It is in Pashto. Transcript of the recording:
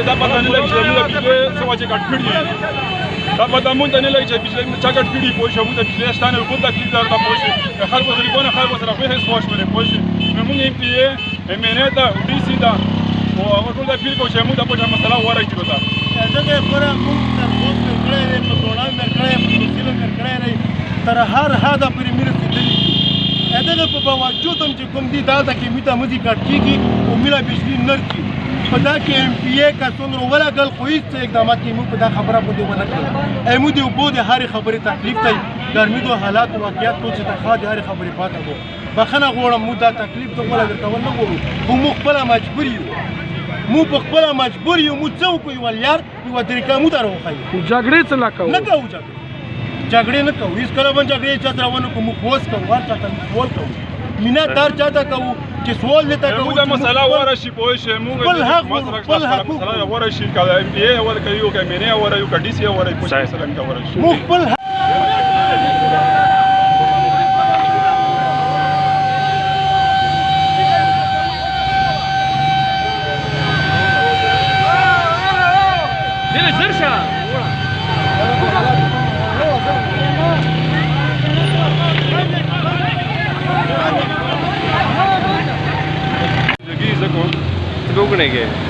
دا پته نه لګي چې موږ بجلی څه وجه کټ کړي دا پته مونږ ته نه لګي چې بجلی چا کټ کړي پوه شو موږ ته بجلی شته نه کوم تکلیف درته پوه شو خلکو غریبانو خلکو سره به هیڅ پوه شو پوه شو موږ ایم پی ای ایم ان ای ته ډي سي ته او هغه ټول دا پیل کوو چې موږ د پټه مسله واره کړو ته دغه پره موږ ترغوز مې کړی دی په دوړان مې کړی په وسیله مې کړی دی تر هر حده پورې مې رسېدلي دغه په باوجود هم چې کوم دي دلته کې مې ته مزي کټ کېږي او مې بجلي نه رکړي په دا کې ایم پی ای کا څومره ولګل خو هېڅ اقدامات کې موږ په دا خبره باندې ونه کړل موږ د اوبو د هرې خبرې تکلیف دی ګرمي د حالاتو واقعیت ټول چې تخوا د هرې خبرې پاته وو بخښنه غواړم موږ دا تکلیف ته غوله درکول نه غواړو خو موږ خپله مجبور یو موږ په خپله مجبور یو موږ څه وکړو یوه لار یوه طریقه موږ ته راوښیو جګړې څه نه کوو نه کوو جګړې نه کوو هېڅکله به جګړې چا سره ونه کړو موږ خوست کوو هر چا ته سوال کوو مینه دار چاته کوو چې سوال دې ته کوو موږ مسله واره شي پوه شئ موږ خپل حق مسله واره شي که ایم پی ای واره کوي که ایم ان ای واره که ډي سي واره پوه شئ مسله موږ واره شي موږ خپل रुकने के